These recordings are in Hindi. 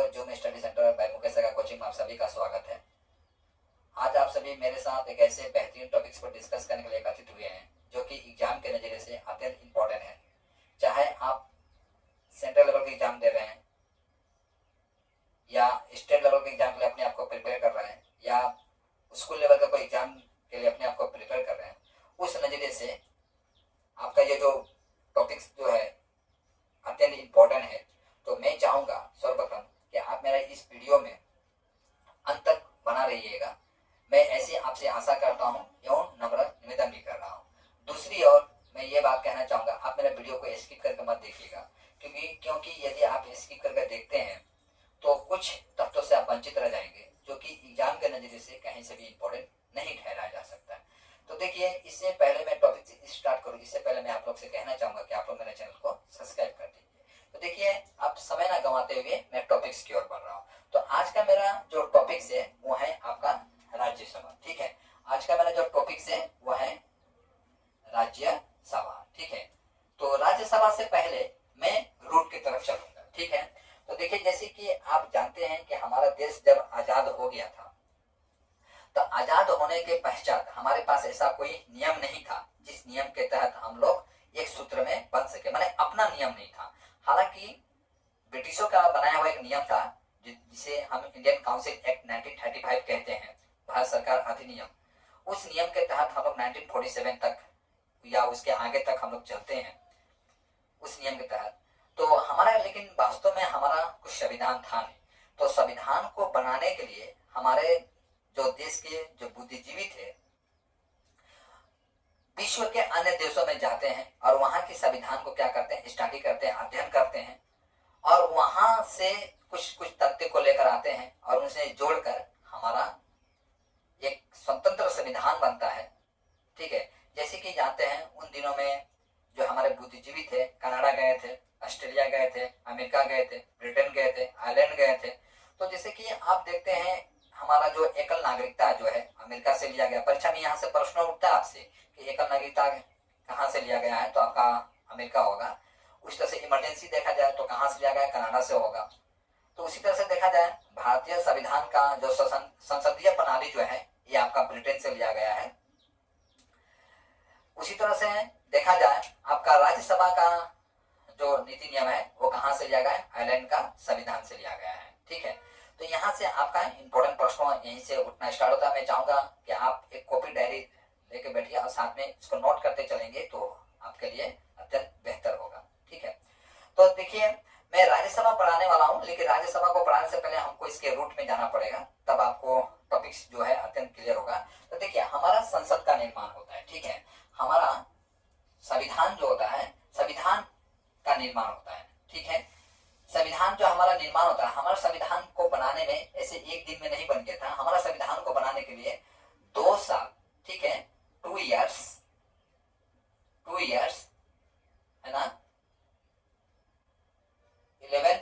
Zoom study centre by Mukesh Agga coaching में आप सभी का स्वागत है। आज आप सभी मेरे साथ एक ऐसे बेहतरीन टॉपिक्स पर डिस्कस करने के लिए एकत्रित हुए हैं जो कि एग्जाम के नजरिए से अत्यंत इंपॉर्टेंट है। चाहे आप सेंट्रल लेवल के एग्जाम दे रहे हैं या स्टेट लेवल के एग्जाम के लिए अपने आप को प्रिपेयर कर रहे हैं या स्कूल लेवल का कोई एग्जाम के लिए अपने आप को प्रिपेयर कर रहे हैं, उस नजरिए से आपका ये जो टॉपिक्स जो है अत्यंत इंपॉर्टेंट है। तो मैं चाहूंगा सर्वप्रथम कि आप मेरा इस वीडियो में अंत तक बना रहिएगा। मैं ऐसी आपसे आशा करता हूं एवं नम्र निवेदन भी कर रहा हूं। दूसरी ओर मैं ये बात कहना चाहूंगा, आप मेरे वीडियो को स्किप करके मत देखिएगा, क्योंकि यदि आप स्किप करके देखते हैं तो कुछ तथ्यों से आप वंचित रह जाएंगे जो कि एग्जाम के नजरिए से कहीं से भी इम्पोर्टेंट नहीं ठहराया जा सकता है। तो देखिए, इससे पहले मैं टॉपिक स्टार्ट करूँ, इससे पहले मैं आप लोग से कहना चाहूंगा कि आप लोग मेरे चैनल को सब्सक्राइब कर दीजिए। तो देखिए, आप समय ना गंवाते हुए मैं टॉपिक्स की ओर बढ़ रहा हूँ। तो आज का मेरा जो टॉपिक्स है वो है आपका राज्यसभा। ठीक है, आज का मेरा जो टॉपिक्स है वो है राज्यसभा। ठीक है, तो राज्यसभा से पहले मैं रूट की तरफ चलूंगा। ठीक है, तो देखिए, जैसे कि आप जानते हैं कि हमारा देश जब आजाद हो गया था तो आजाद होने के पश्चात हमारे पास ऐसा कोई नियम नहीं था जिस नियम के तहत हम लोग एक सूत्र में बंध सके, माने अपना नियम नहीं था। हालांकि ब्रिटिशों का बनाया हुआ एक नियम था जिसे हम इंडियन काउंसिल एक्ट 1935 कहते हैं, भारत सरकार अधिनियम। उस नियम के तहत हम लोग 1947 तक या उसके आगे तक हम लोग चलते हैं उस नियम के तहत। तो हमारा, लेकिन वास्तव में हमारा कुछ संविधान था नहीं। तो संविधान को बनाने के लिए हमारे जो देश के जो बुद्धिजीवी थे विश्व के अन्य देशों में जाते हैं और वहां के संविधान को क्या करते हैं, स्टडी करते हैं, अध्ययन करते हैं और वहां से कुछ तथ्य को लेकर आते हैं और उनसे जोड़कर हमारा एक स्वतंत्र संविधान बनता है। ठीक है, जैसे कि जानते हैं उन दिनों में जो हमारे बुद्धिजीवी थे कनाडा गए थे, ऑस्ट्रेलिया गए थे, अमेरिका गए थे, ब्रिटेन गए थे, आयरलैंड गए थे। तो जैसे कि आप देखते हैं हमारा जो एकल नागरिकता जो है अमेरिका से लिया गया। परीक्षा में यहाँ से प्रश्न उठता है आपसे कि एकल नागरिकता कहाँ से लिया गया है, तो आपका अमेरिका होगा। उस तरह से इमरजेंसी देखा जाए तो कहाँ से लिया गया, कनाडा से होगा। तो उसी तरह से देखा जाए भारतीय संविधान का जो संसदीय प्रणाली जो है ये आपका ब्रिटेन से लिया गया है। उसी तरह से देखा जाए आपका राज्यसभा का जो नीति नियम है वो कहाँ से लिया गया है, आयरलैंड का संविधान से लिया गया है। ठीक है, तो यहाँ से आपका इंपॉर्टेंट प्रश्न यहीं से उठना स्टार्ट होता है। मैं चाहूंगा कि आप एक कॉपी डायरी लेके बैठिए और साथ में इसको नोट करते चलेंगे तो आपके लिए अत्यंत बेहतर होगा। ठीक है, तो देखिए, मैं राज्यसभा पढ़ाने वाला हूँ, लेकिन राज्यसभा को पढ़ाने से पहले हमको इसके रूट में जाना पड़ेगा, तब आपको टॉपिक्स जो है अत्यंत क्लियर होगा। तो देखिए, हमारा संसद का निर्माण होता है। ठीक है, हमारा संविधान जो होता है, संविधान का निर्माण होता है। ठीक है, संविधान जो हमारा निर्माण होता है, हमारे संविधान को बनाने में ऐसे एक दिन में नहीं बन गया था। हमारा संविधान को बनाने के लिए 2 साल, ठीक है, 2 इयर्स है ना, 11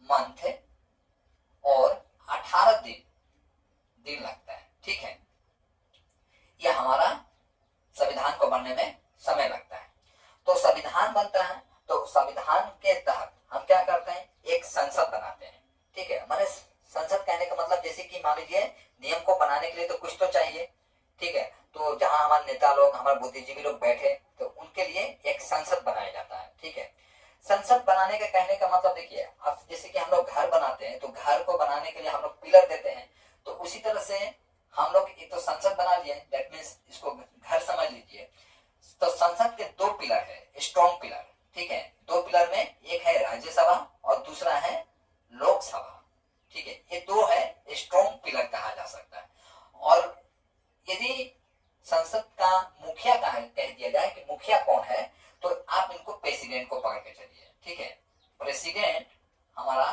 मंथ और 18 दिन लगता है। ठीक है, यह हमारा संविधान को बनने में समय लगता है। तो संविधान बनता है तो संविधान के तहत हम क्या करते हैं, एक संसद बनाते हैं। ठीक है, माने संसद कहने का मतलब जैसे कि मान लीजिए नियम को बनाने के लिए तो कुछ तो चाहिए। ठीक है, तो जहां हमारे नेता लोग, हमारे बुद्धिजीवी लोग बैठे तो उनके लिए एक संसद बनाया जाता है। ठीक है, संसद बनाने का कहने का मतलब देखिए, अब जैसे कि हम लोग घर बनाते हैं तो घर को बनाने के लिए हम लोग पिलर देते हैं, तो उसी तरह से हम लोग एक तो संसद बना लिए, दैट मीन्स इसको घर समझ लीजिए। तो संसद के 2 पिलर है, स्ट्रॉन्ग पिलर। ठीक है, 2 पिलर में एक है राज्यसभा और दूसरा है लोकसभा। ठीक है, ये 2 है स्ट्रॉन्ग पिलर कहा जा सकता है। और यदि संसद का मुखिया कह दिया जाए कि मुखिया कौन है, तो आप इनको प्रेसिडेंट को पकड़ के चलिए। ठीक है, प्रेसिडेंट हमारा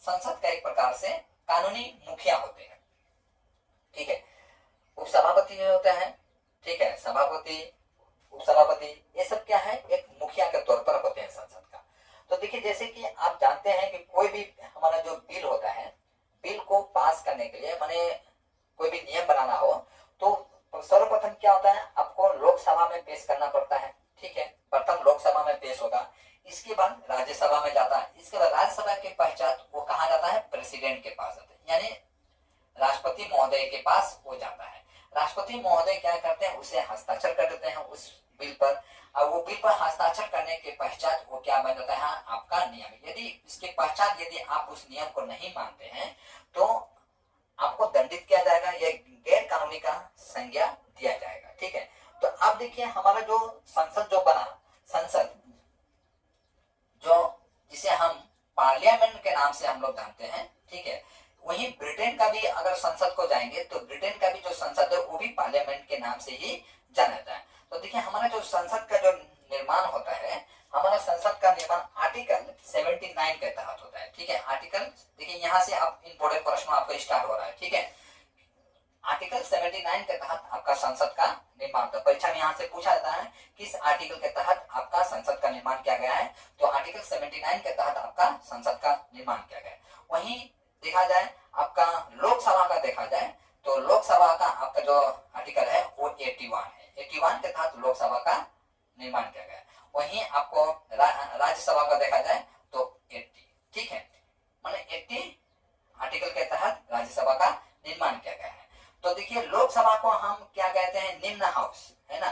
संसद का एक प्रकार से कानूनी मुखिया होते हैं। ठीक है, उपसभापति होता है। ठीक है, सभापति, उपसभापति, ये सब क्या है, एक मुखिया के तौर पर होते हैं संसद का। तो देखिए, जैसे कि आप जानते हैं कि कोई भी हमारा जो बिल होता है, बिल को पास करने के लिए, माने कोई भी नियम बनाना हो तो सर्वप्रथम क्या होता है, आपको लोकसभा में पेश करना पड़ता है। ठीक है, प्रथम लोकसभा में पेश होगा, इसके बाद राज्यसभा में जाता है, इसके बाद राज्यसभा के पश्चात वो कहाँ कहा जाता है, प्रेसिडेंट के पास जाता है, यानी राष्ट्रपति महोदय के पास हो जाता है। राष्ट्रपति महोदय क्या करते हैं, उसे हस्ताक्षर कर देते हैं उस बिल पर। अब वो बिल पर हस्ताक्षर करने के पश्चात वो क्या बन जाता है, आपका नियम। यदि इसके पश्चात यदि आप उस नियम को नहीं मानते हैं तो आपको दंडित किया जाएगा, यह गैर कानूनी का संज्ञा दिया जाएगा। ठीक है, तो अब देखिए हमारा जो संसद जो बना, संसद जो जिसे हम पार्लियामेंट के नाम से हम लोग जानते हैं, ठीक है, वहीं ब्रिटेन का भी अगर संसद को जाएंगे तो ब्रिटेन का भी जो संसद है वो भी पार्लियामेंट के नाम से ही जाना जाता है। तो देखिए हमारा जो संसद का जो निर्माण होता है, हमारा संसद का निर्माण आर्टिकल 79 के तहत होता है। ठीक है, आर्टिकल देखिए यहाँ से आप इंपोर्टेंट प्रश्न आपका स्टार्ट हो रहा है। ठीक है, आर्टिकल 79 के तहत आपका संसद का निर्माण होता है। परीक्षा में यहाँ से पूछा जाता है किस आर्टिकल के तहत आपका संसद का निर्माण किया गया है, तो आर्टिकल 79 के तहत आपका संसद का निर्माण किया गया है। वहीं देखा जाए आपका लोकसभा का देखा जाए तो लोकसभा का आपका जो आर्टिकल है वो 81 है। 81 के तहत लोकसभा का निर्माण किया गया है। वहीं आपको राज्यसभा का देखा जाए तो 80। ठीक है, माने 80 आर्टिकल के तहत राज्यसभा का निर्माण किया गया है। तो देखिए लोकसभा को हम क्या कहते हैं, निम्न हाउस, है ना,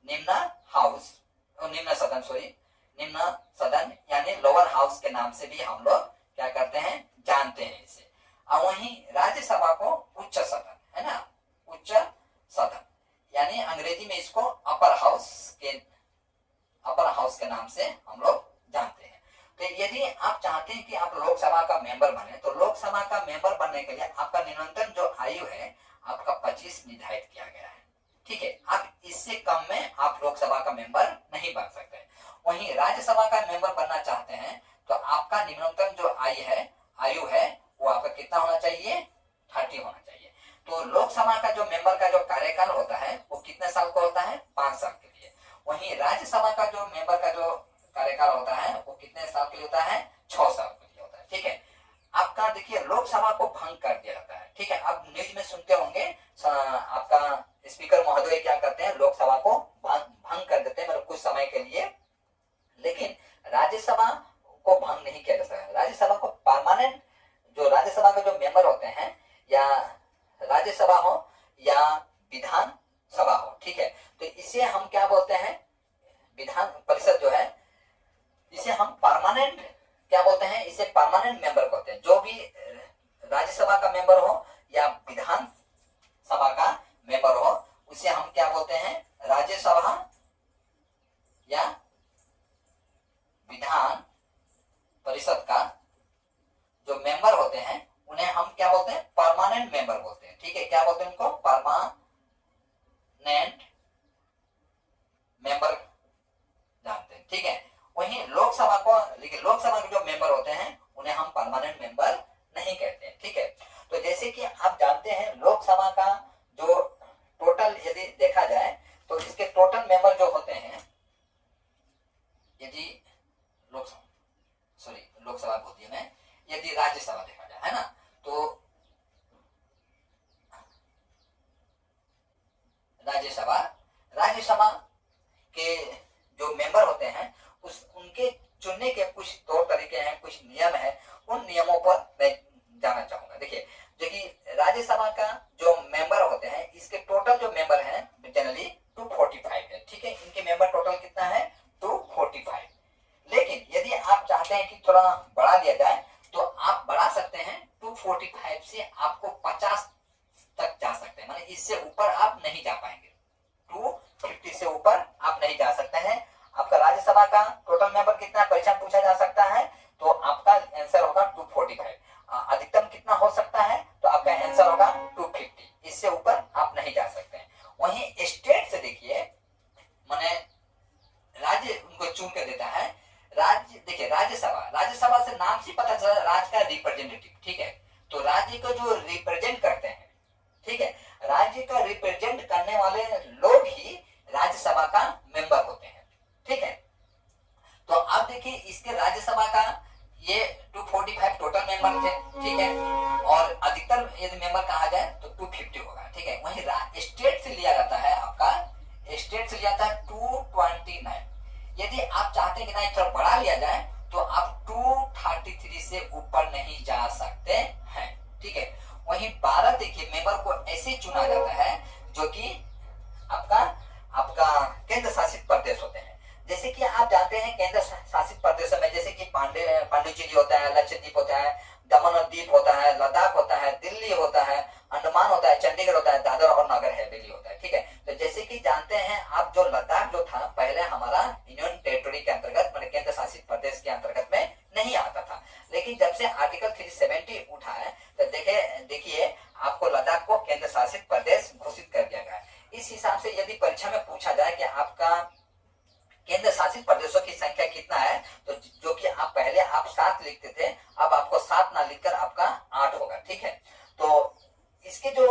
निम्न हाउस, निम्न सदन, सॉरी निम्न सदन यानी लोअर हाउस के नाम से भी हम लोग क्या करते हैं, जानते हैं इसे। और वहीं राज्यसभा को उच्च सदन, है ना, उच्च सदन यानी अंग्रेजी में इसको अपर हाउस के नाम से हम लोग जानते हैं। तो यदि आप चाहते हैं कि आप लोकसभा का मेंबर बने तो लोकसभा का मेंबर बनने के लिए आपका न्यूनतम जो आयु है आपका 25 निर्धारित किया गया है। ठीक है, आप इससे कम में आप लोकसभा का मेंबर नहीं बन सकते। वहीं राज्यसभा का मेंबर बनना चाहते हैं तो आपका न्यूनतम जो आयु है वो आपका कितना होना चाहिए, 30 होना चाहिए। तो लोकसभा का जो मेंबर का जो कार्यकाल होता है वो कितने साल का होता है, 5 साल के लिए। वहीं राज्यसभा का जो मेंबर का जो कार्यकाल होता है वो कितने साल के लिए होता है, 6 साल के लिए होता है। ठीक है, आपका देखिए लोकसभा को भंग कर दिया जाता है। ठीक है, आप न्यूज में सुनते होंगे आपका स्पीकर महोदय क्या करते हैं, लोकसभा को भंग कर देते हैं, मतलब कुछ समय के लिए। लेकिन राज्यसभा को भंग नहीं किया जा सकता। राज्यसभा को परमानेंट, जो राज्यसभा के जो मेंबर होते हैं, या राज्यसभा हो या विधान सभा हो, ठीक है, तो इसे हम क्या बोलते हैं, विधान परिषद जो है इसे हम परमानेंट क्या बोलते हैं, इसे परमानेंट मेंबर बोलते हैं। जो भी राज्यसभा का मेंबर हो या विधान सभा का मेंबर हो उसे हम क्या बोलते हैं, राज्यसभा या विधान परिषद का जो मेंबर होते हैं उन्हें हम क्या बोलते हैं, परमानेंट मेंबर बोलते हैं। ठीक है, क्या बोलते हैं उनको, परमानेंट मेंबर जानते हैं। ठीक है, वहीं लोकसभा को, लेकिन लोकसभा के जो मेंबर होते हैं उन्हें हम परमानेंट मेंबर नहीं कहते हैं। ठीक है, तो जैसे कि आप जानते हैं लोकसभा का जो टोटल यदि देखा जाए तो इसके टोटल मेंबर जो होते हैं, यदि लोकसभा होती है, यदि राज्यसभा देखा जाए, है ना, तो राज्यसभा के जो मेंबर होते हैं उनके चुनने के कुछ तौर तरीके हैं, कुछ नियम है, उन नियमों पर मैं जाना चाहूंगा। देखिए जो कि राज्यसभा का जो मेंबर होते हैं इसके टोटल जो मेंबर हैं जनरली 245 है। ठीक है, इनके मेंबर टोटल कितना है, 245। लेकिन यदि आप चाहते हैं कि थोड़ा बढ़ा दिया जाए तो आप बढ़ा सकते हैं, 245 से आपको 50 तक जा सकते हैं, माने इससे ऊपर आप नहीं जा पाएंगे, 250 से ऊपर आप नहीं जा सकते हैं। आपका राज्यसभा का टोटल मेंबर कितना परीक्षा पूछा जा सकता है, तो आपका आंसर होगा 245। अधिकतम कितना हो सकता है, तो आपका आंसर होगा 250, इससे ऊपर आप नहीं जा सकते हैं। वहीं स्टेट से देखिए, माने राज्य उनको चुन कर देता है। राज्य देखिए राज्यसभा से नाम से पता चला राज्य का रिप्रेजेंटेटिव। ठीक है, तो राज्य को जो रिप्रेजेंट करते हैं, ठीक है, राज्य का रिप्रेजेंट करने वाले लोग ही राज्यसभा का मेंबर होते हैं। ठीक है, तो आप देखिए इसके राज्यसभा का ये 245 टोटल मेंबर थे। ठीक है, और अधिकतर यदि मेंबर कहा जाए तो 250 होगा। ठीक है, वहीं स्टेट से लिया जाता है, आपका स्टेट से लिया जाता है 229। यदि आप चाहते हैं कि नहीं थोड़ा बढ़ा लिया जाए तो आप 233 से ऊपर नहीं जा शासित प्रदेशों में जैसे कि पांडिचेरी होता है, लक्षद्वीप होता है, दमन और दीप होता है, लद्दाख होता है, दिल्ली होता है, अंडमान होता है, चंडीगढ़ होता है, दादर और नगर हवेली होता है। ठीक है, तो जैसे कि जानते हैं आप, जो लद्दाख जो था पहले हमारा यूनियन टेरिटरी के अंतर्गत, मतलब केंद्र शासित प्रदेश के अंतर्गत में नहीं आता था, लेकिन जब से आर्टिकल 370 उठा है तो देखिए आपको लद्दाख को केंद्र शासित प्रदेश घोषित कर दिया गया है। इस हिसाब से यदि परीक्षा में पूछा जाए कि आपका केंद्र शासित प्रदेशों की संख्या कितना है, तो जो कि आप पहले आप 7 लिखते थे, अब आपको 7 ना लिखकर आपका 8 होगा। ठीक है, तो इसके जो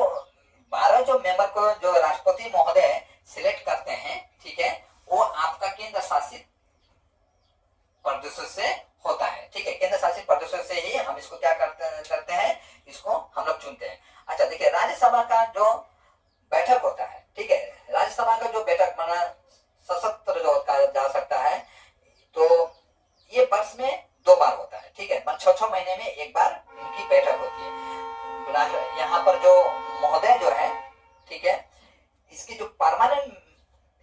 12 जो मेंबर को जो राष्ट्रपति महोदय सिलेक्ट करते हैं, ठीक है, वो आपका केंद्र शासित प्रदेशों से होता है। ठीक है, केंद्र शासित प्रदेशों से ही हम इसको क्या करते हैं, इसको हम लोग चुनते हैं। अच्छा देखिए, राज्यसभा का जो बैठक होता है, ठीक है, राज्यसभा का जो बैठक माना सशस्त्र जो कहा जा सकता है, तो ये वर्ष में 2 बार होता है। ठीक है, 6 महीने में एक बार इनकी बैठक होती है। यहाँ पर जो महोदय जो है, ठीक है, इसकी जो परमानेंट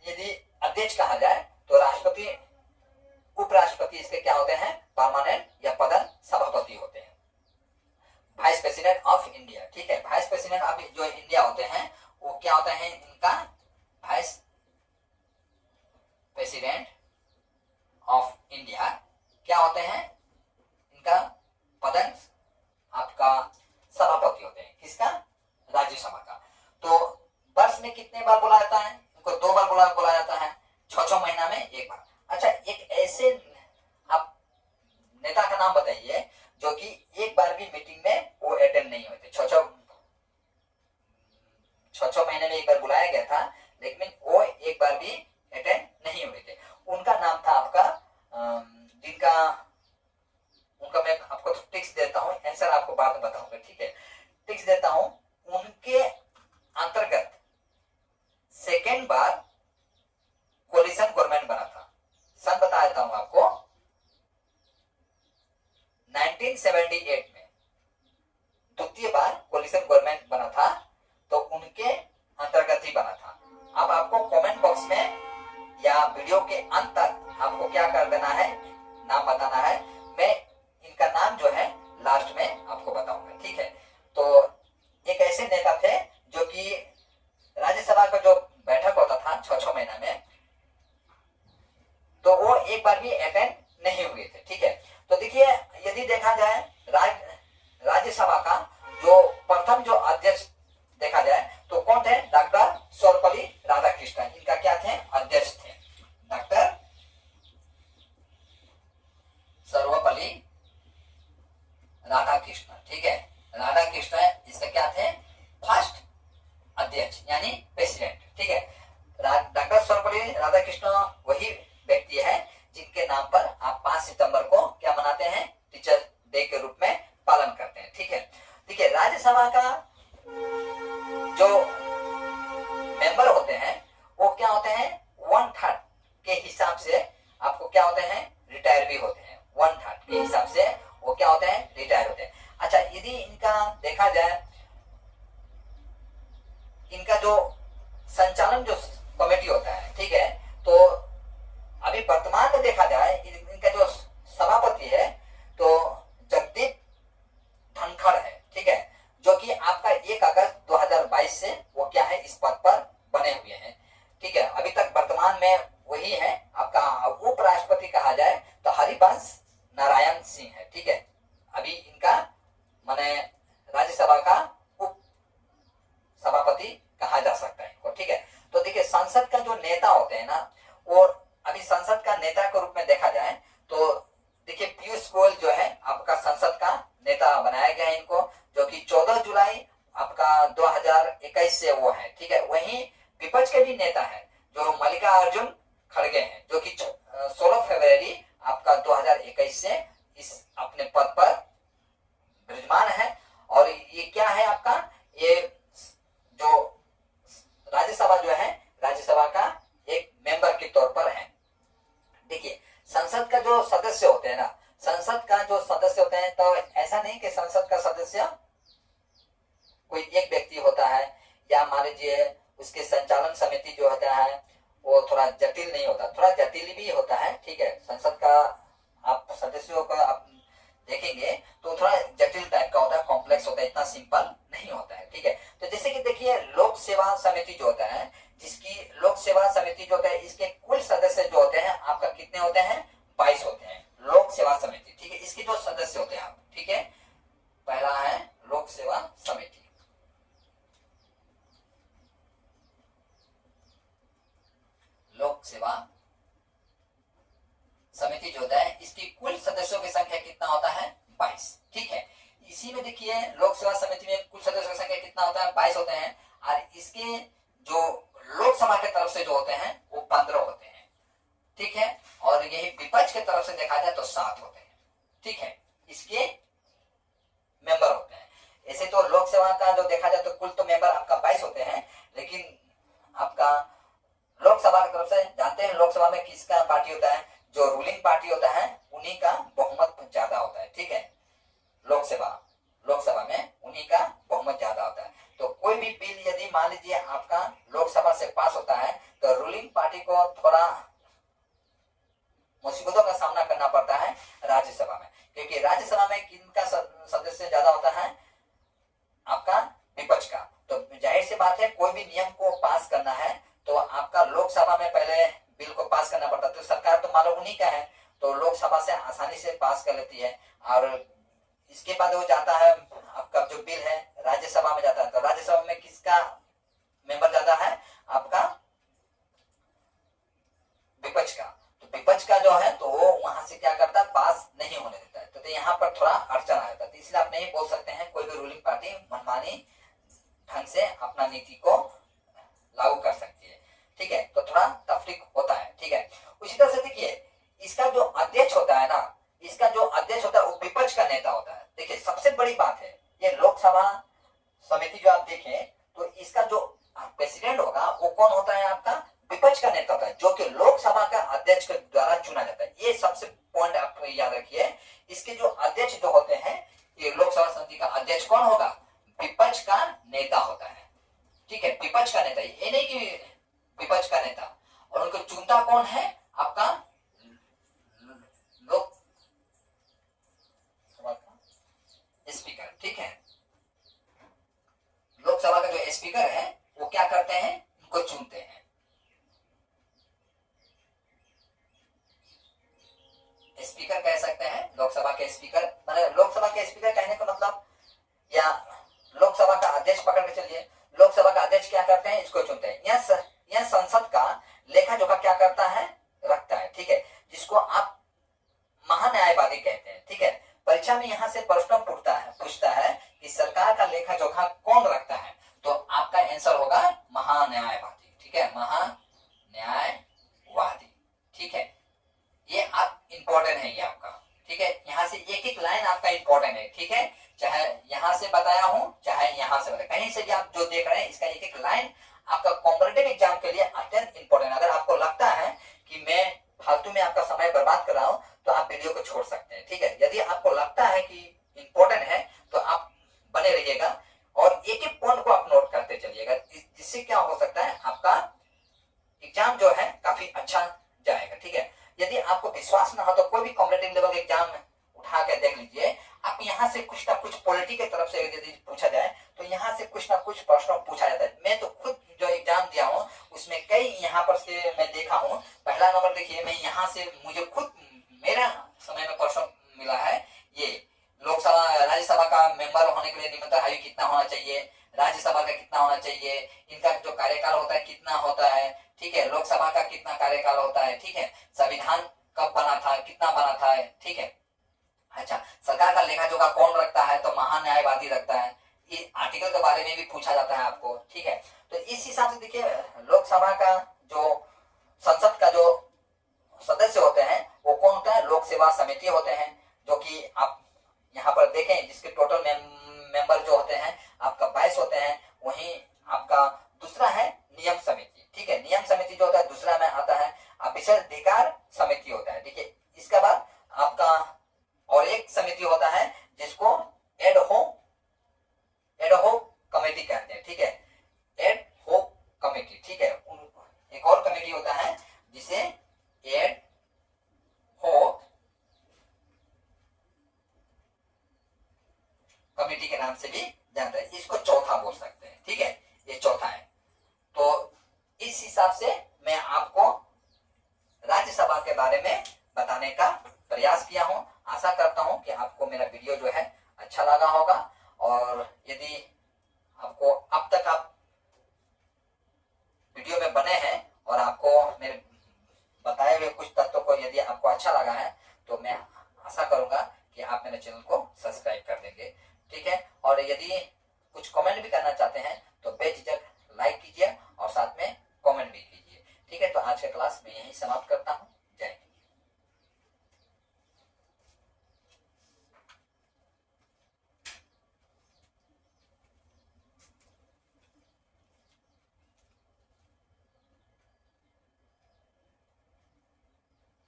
यदि अध्यक्ष कहा जाए तो राष्ट्रपति, उपराष्ट्रपति इसके क्या होते हैं, परमानेंट या पदन सभापति होते हैं, वाइस प्रेसिडेंट ऑफ इंडिया। ठीक है, वाइस प्रेसिडेंट ऑफ जो इंडिया होते हैं वो क्या होता है, इनका वाइस प्रेसिडेंट ऑफ इंडिया क्या होते हैं, इनका पदन आपका सभापति होते हैं। किसका, राज्यसभा का। तो वर्ष में कितने बार बुलाया जाता है, इनको 2 बार बुलाया जाता है, 6 महीना में एक बार। अच्छा, एक ऐसे आप नेता का नाम बताइए जो कि एक बार भी मीटिंग में वो अटेंड नहीं हुए थे। 6 महीने में एक बार बुलाया गया था, लेकिन वो एक बार भी अटेंड नहीं हुए थे। उनका नाम था आपका, जिनका उनका मैं आपको तो टिक्स देता हूँ, आंसर आपको बाद में बताऊंगा। ठीक है, टिक्स देता हूं, उनके अंतर्गत सेकेंड बार कोलिशन गवर्नमेंट बना था। सन बता देता हूं आपको, 1978 में द्वितीय बार कोलिशन गवर्नमेंट बना था, तो उनके अंतर्गत ही बना था। अब आपको कमेंट बॉक्स में या वीडियो के अंत तक आपको क्या कर देना है, नाम बताना है। मैं इनका नाम जो है लास्ट में आपको बताऊंगा। ठीक है, तो एक ऐसे नेता थे जो कि राज्यसभा का जो बैठक होता था 6 महीना में, तो वो एक बार भी अटेंड नहीं हुए थे। ठीक है, तो देखिए यदि देखा जाए राज्यसभा का जो प्रथम जो अध्यक्ष देखा जाए तो कौन थे, डॉक्टर सर्वपल्ली राधाकृष्णन, इनका क्या थे, अध्यक्ष थे, डॉक्टर सर्वपल्ली राधाकृष्णन। ठीक है, राधाकृष्णन इसका क्या थे, फर्स्ट अध्यक्ष यानी प्रेसिडेंट। ठीक है, डॉक्टर सर्वपल्ली राधाकृष्णन वही व्यक्ति है जिनके नाम पर आप 5 सितंबर को क्या मनाते हैं, टीचर डे के रूप में पालन करते हैं। ठीक है, देखिए राज्यसभा का जो मेंबर होते हैं वो क्या होते हैं, 1/3 के हिसाब से आपको क्या होते हैं, रिटायर भी होते हैं। 1/3 के हिसाब से वो क्या होते हैं, रिटायर होते हैं। अच्छा, यदि इनका देखा जाए, इनका जो संचालन जो कमेटी होता है, ठीक है, तो अभी वर्तमान में देखा जाए इनका जो सभापति है तो जगदीप धनखड़ है। ठीक है, जो कि आपका 1 अगस्त 2022 से वो क्या है, इस पद पर बने हुए हैं। ठीक है, अभी तक वर्तमान में वही है। आपका उपराष्ट्रपति कहा जाए तो हरिवंश नारायण सिंह है। ठीक है, अभी इनका माने राज्यसभा का उप सभापति कहा जा सकता है। ठीक है, तो देखिए संसद का जो नेता होते हैं ना, और अभी संसद का नेता के रूप में देखा जाए तो देखिए पीयूष गोयल जो है आपका संसद का नेता बनाया गया है इनको, जो कि 14 जुलाई आपका 2021 से वो है। ठीक है, वहीं विपक्ष के भी नेता है जो मल्लिकार्जुन खड़गे हैं, जो कि 16 फरवरी आपका 2021 से इस अपने पद पर विराजमान है। और ये क्या है आपका, ये जो राज्यसभा जो है, राज्यसभा का एक मेंबर के तौर पर है। देखिए संसद का जो सदस्य होते हैं ना, संसद का जो सदस्य होते हैं, तो ऐसा नहीं कि संसद का सदस्य कोई एक व्यक्ति होता है, या मान लीजिए उसके संचालन समिति जो होता है वो थोड़ा जटिल नहीं होता, थोड़ा जटिल भी होता है। ठीक है, संसद का समिति जो होता है, जिसकी लोक सेवा समिति जो होता है, इसके कुल सदस्य जो होते हैं आपका कितने होते हैं? 22 होते हैं लोक सेवा समिति। ठीक है, इसके जो सदस्य होते हैं आप, ठीक है, पहला है लोक सेवा समिति। लोक सेवा समिति जो होता है, इसकी कुल सदस्यों की संख्या कितना होता है? 22। ठीक है, इसी में देखिए लोक सेवा समिति में कुल सदस्यों की संख्या कितना होता है? 22 होते हैं, और इसके जो लोकसभा की तरफ से जो होते हैं वो 15 होते हैं। ठीक है, और यही विपक्ष की तरफ से देखा जाए तो 7 होते हैं। ठीक है, इसके मेंबर होते हैं। ऐसे तो लोकसभा का जो देखा जाए तो कुल तो मेंबर आपका 22 होते हैं, लेकिन आपका लोकसभा की तरफ से जानते हैं लोकसभा में किसका पार्टी होता है? जो रूलिंग पार्टी होता है उन्हीं का बहुमत ज्यादा होता है। ठीक है, लोकसभा में उन्हीं का बहुमत ज्यादा होता है। तो कोई भी बिल यदि मान लीजिए आपका लोकसभा से पास होता है तो रूलिंग पार्टी को थोड़ा मुसीबतों का सामना करना पड़ता है राज्यसभा में, क्योंकि राज्यसभा में किनका सदस्य ज्यादा होता है? आपका विपक्ष का। तो जाहिर सी बात है कोई भी नियम को पास करना है तो आपका लोकसभा में पहले बिल को पास करना पड़ता है। तो सरकार तो मालूम उन्हीं का है, तो लोकसभा से आसानी से पास कर लेती है, और इसके बाद वो जाता है आपका जो बिल है राज्यसभा में जाता है। तो राज्यसभा में किसका मेंबर ज्यादा है? आपका विपक्ष का। तो विपक्ष का जो है तो वो वहां से क्या करता है? पास नहीं होने देता है। तो यहाँ पर थोड़ा अड़चन आ जाता है। तो इसलिए आप नहीं बोल सकते हैं कोई भी रूलिंग पार्टी मनमानी ढंग से अपना नीति को लागू कर सकती है। ठीक है, तो थोड़ा तफरीक होता है। ठीक है, उसी तरह से देखिए इसका जो अध्यक्ष होता है ना, इसका जो अध्यक्ष होता है वो विपक्ष का नेता होता है। देखिए सबसे बड़ी बात है ये लोकसभा समिति जो आप देखें तो इसका जो प्रेसिडेंट होगा वो कौन होता है? आपका विपक्ष का नेता होता है, जो कि लोकसभा का अध्यक्ष के द्वारा चुना जाता है। ये सबसे पॉइंट आप याद रखिए। इसके जो अध्यक्ष जो होते हैं, ये लोकसभा समिति का अध्यक्ष कौन होगा? विपक्ष का नेता होता है। ठीक है, विपक्ष का नेता, ये नहीं कि विपक्ष का नेता। और उनको चुनता कौन है? आपका लोकसभा का स्पीकर। ठीक है, लोकसभा का जो स्पीकर है वो क्या करते हैं? उनको चुनते हैं। स्पीकर कह सकते हैं लोकसभा के स्पीकर। मतलब लोकसभा के स्पीकर कहने का मतलब, या लोकसभा का अध्यक्ष पकड़ के चलिए, लोकसभा का अध्यक्ष क्या करते हैं? इसको चुनते हैं। यह संसद का लेखा जोखा क्या करता है? रखता है। ठीक है, जिसको आप महान्यायवादी कहते हैं। ठीक है, परीक्षा में यहाँ से प्रश्न पूछता है कि सरकार का लेखा जोखा कौन रखता है? तो आपका आंसर होगा महान्यायवादी। ठीक है, महान्यायवादी। ठीक है, ये आप इंपॉर्टेंट है ये आपका। ठीक है, यहाँ से एक एक लाइन आपका इंपॉर्टेंट है। ठीक है, चाहे यहाँ से बताया हूं चाहे यहाँ से बताया, कहीं से भी आप जो देख रहे हैं इसका एक एक लाइन आपका कॉम्पिटिटिव एग्जाम के लिए अत्यंत इंपॉर्टेंट है। अगर आपको लगता है कि मैं फालतू में आपका समय बर्बाद कर रहा हूं तो आप वीडियो को छोड़ सकते हैं। ठीक है, यदि आपको लगता है कि इंपॉर्टेंट है तो आप बने रहिएगा और एक एक पॉइंट को आप नोट करते चलिएगा, जिससे क्या हो सकता है आपका एग्जाम जो है काफी अच्छा जाएगा। ठीक है, यदि आपको विश्वास ना हो तो कोई भी कॉम्पिटिटिव लेवल एग्जाम उठा के देख लीजिए। आप यहाँ से कुछ ना कुछ पॉलिटी की तरफ से यदि पूछा जाए तो यहाँ से कुछ ना कुछ प्रश्न पूछा जाता है। मैं तो खुद जो एग्जाम दिया हूँ उसमें कई यहाँ पर से मैं देखा हूँ। पहला नंबर देखिए, मैं यहाँ से मुझे खुद मेरा समय में प्रश्न मिला है। ये लोकसभा राज्यसभा का मेंबर होने के लिए निबंधन आयु कितना होना चाहिए, राज्यसभा का कितना होना चाहिए, इनका जो कार्यकाल होता है कितना होता है। ठीक है, लोकसभा का कितना कार्यकाल होता है। ठीक है, संविधान कब बना था, कितना बना था। ठीक है, अच्छा, सरकार का लेखा जोखा कौन रखता है? तो महान्यायवादी रखता है। ये आर्टिकल के बारे में भी पूछा जाता है आपको। ठीक है, तो इस हिसाब से देखिए लोकसभा का जो संसद का जो सदस्य होते हैं वो कौन होता है? लोक सेवा समिति होते हैं, जो कि आप यहाँ पर देखें जिसके टोटल मेंबर जो होते हैं आपका 22 होते हैं। वहीं आपका दूसरा है नियम समिति। ठीक है, नियम समिति जो होता है दूसरा में आता है। विशेष अधिकार समिति होता है। ठीक है, इसके बाद आपका और एक समिति होता है जिसको एड होक कमेटी कहते हैं। ठीक है, एड होक कमेटी। ठीक है, एक और कमेटी होता है जिसे एड होक कमेटी के नाम से भी जानते हैं। इसको चौथा बोल सकते हैं। ठीक है, ये चौथा है। इस हिसाब से मैं आपको राज्यसभा के बारे में बताने का प्रयास किया हूं। आशा करता हूं कि आपको मेरा वीडियो जो है अच्छा लगा होगा, और यदि आपको अब तक आप वीडियो में बने हैं और आपको मेरे बताए हुए कुछ तत्वों को यदि आपको अच्छा लगा है तो मैं आशा करूंगा कि आप मेरे चैनल को सब्सक्राइब कर देंगे। ठीक है, और यदि